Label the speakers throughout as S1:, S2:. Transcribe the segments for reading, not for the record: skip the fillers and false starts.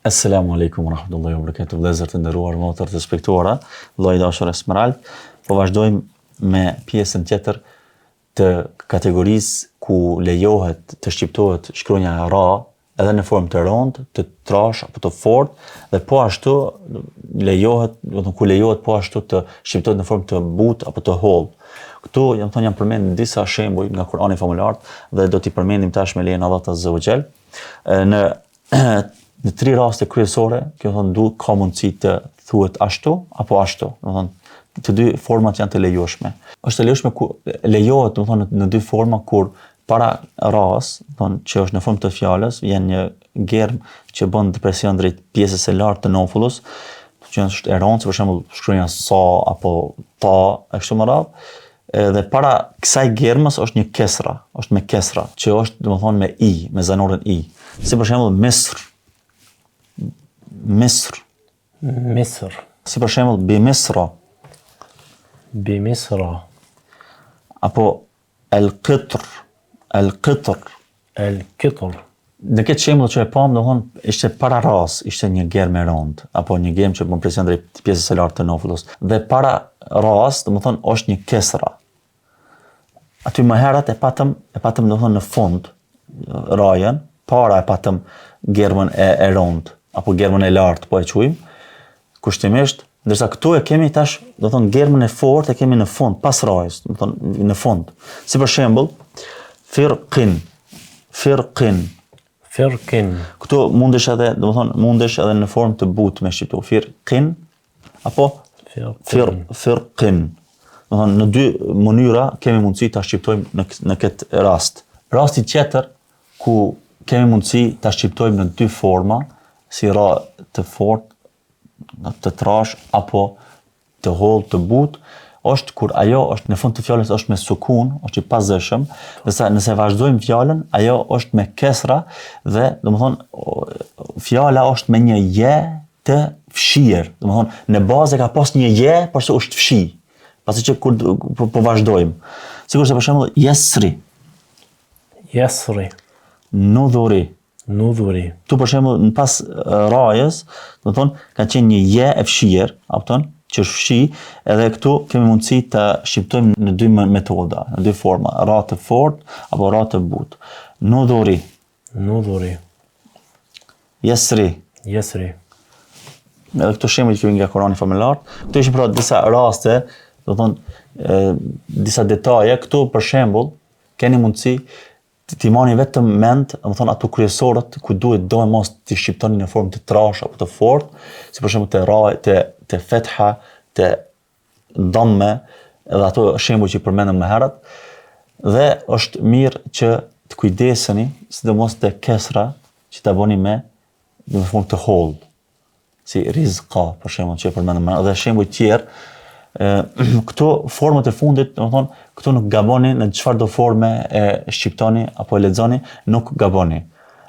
S1: Assalamu alaikum wa rahmatullahi wa barakatuh. Vëllezër të nderuar, motër të respektuara, vëllai dashur Esmerald, po vazhdojmë me pjesën tjetër të kategorisë ku lejohet të shqiptohet shkronja e ra edhe në formë të rëndë, të trash apo të fortë, dhe po ashtu lejohet, ku lejohet po ashtu të shqiptohet në formë të butë apo të hollë. Këtu jam përmend disa shembuj nga Kurani famullar dhe do t'i përmendim tash me lejen e Allahut Azza wa Jall. Në tri raste kryesore, ka mundësi të thuhet ashtu apo ashtu. Të dy format janë të lejueshme. Është e lejueshme lejohet, në dy forma kur para ras, që është në formë të fjalës, vjen një germ që bën depresion drejt pjesës së lartë të nofullës, që është e rëndë, për shembull shkronja sa apo ta e kështu me radhë. Dhe para kësaj germës është një kesra, është me kesra, që është me i, me zanorin i. Si për shembull Misr. Misr.
S2: Misr.
S1: Si për shembull Bimisra.
S2: Bimisra.
S1: Apo El-Qitr. El-Qitr.
S2: El-Qitr.
S1: Në këtë shembull që e pam, ishte para ras, ishte një germ e rëndë, apo një germ që bën presion drejt pjesës së lartë të nofullës. Dhe para ras, është një kesra. Aty më herët e patëm në fund rajën, para e patëm germën e rëndë, apo germën e lartë, po e quajmë, kushtimisht, ndërsa këtu e kemi tash, germën e fortë e kemi në fund, pas rajës, në fund. Si për shembull, firqin. Firqin.
S2: Firqin.
S1: Këtu mundesh edhe në formë të butë me shqiptu. Firqin, apo firqin. Në dy mënyra kemi mundësi ta shqiptojmë në këtë rast. Rasti tjetër ku kemi mundësi ta shqiptojmë në dy forma, si ra të fortë, të trash apo të hollë, të butë, është kur ajo është në fund të fjalës është me sukun, është i pazëshëm, dhe nëse vazhdojmë fjalën, ajo është me kesra dhe fjala është me një je të fshirë. Në bazë ka pas një je, por se është fshi. Pasi që kur po vazhdojmë. Sikur se për shembull Yesri.
S2: Yesri.
S1: Nudhuri.
S2: Nudhuri.
S1: Tu për shembull në pas rajës, ka qenë një je e fshirë, që është fshi, edhe këtu kemi mundësi të shqiptojmë në dy metoda, në dy forma, ra të fortë apo ra të butë. Nudhuri.
S2: Nudhuri.
S1: Yesri.
S2: Yesri.
S1: Edhe këto shembuj që vijnë nga Kurani famullar, këto ishin pra disa raste, disa detaje. Këtu për shembull keni mundësi t'i marrni vetëm mend, ato kryesorët ku duhet do mos t'i shqiptoni në formë të trash apo të fortë, si për shembull të ra, të fetha, të damme, edhe ato shembuj që përmendëm më herët. Dhe është mirë që të kujdeseni, sidomos te kesra, që ta bëni në formë të hollë, si rizqa, për shembull që e përmendëm më herët, dhe shembuj tjerë. Këto formët e fundit, këto nuk gaboni në çfarë do forme e shqiptoni apo e lexoni, nuk gaboni.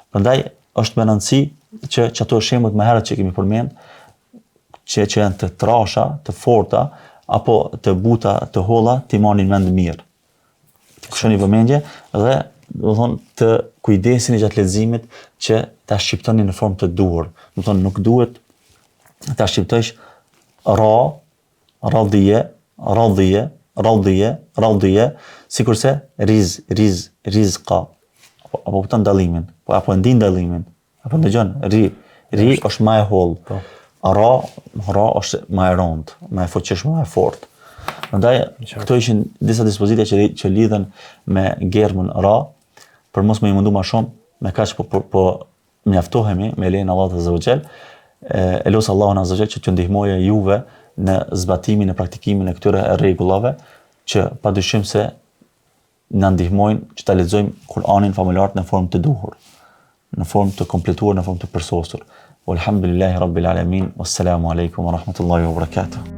S1: Prandaj është me rëndësi që ato shembuj më herët që kemi përmend, që janë të trasha, të forta apo të buta, të holla, t'i marrni mend mirë. Të kishoni vëmendje dhe të kujdeseni gjatë leximit që ta shqiptoni në formë të duhur. Nuk duhet ta shqiptosh ra, radhije, radhije, radhije, radhije, sikurse rizqa, apo kupton dallimin, apo e ndin dallimin, apo ndëgjon, ri është më e hollë, ra është më e rëndë, më e fuqishme, më e fortë. Prandaj këto ishin disa dispozita që lidhen me germën ra, për mos më i mundu më shumë, me kaq po mjaftohemi me lejen e Allahut Azza wa Jall. Elos Allahun Azza wa Jall që t'ju ndihmojë juve në zbatimin e praktikimin e këtyre rregullave që padyshim se na ndihmojnë që ta lexojmë Kur'anin famullar në formë të duhur, në formë të kompletuar, në formë të përsosur. Walhamdulillahi rabbil alamin. Wassalamu alaikum wa rahmatullahi wa barakatuh.